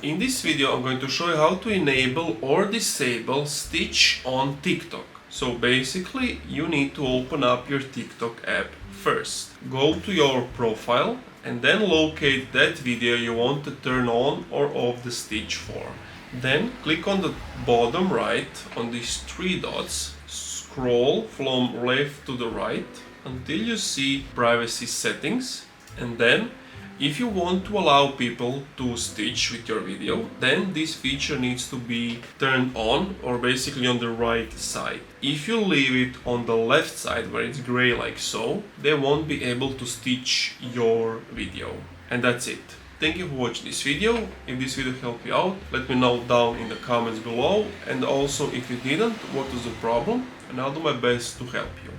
In this video I'm going to show you how to enable or disable Stitch on TikTok. So basically you need to open up your TikTok app first. Go to your profile and then locate that video you want to turn on or off the Stitch for. Then click on the bottom right on these three dots, scroll from left to the right until you see privacy settings, and then if you want to allow people to stitch with your video, then this feature needs to be turned on or basically on the right side. If you leave it on the left side where it's gray like so, they won't be able to stitch your video. And that's it. Thank you for watching this video. If this video helped you out, let me know down in the comments below. And also if it didn't, what is the problem? And I'll do my best to help you.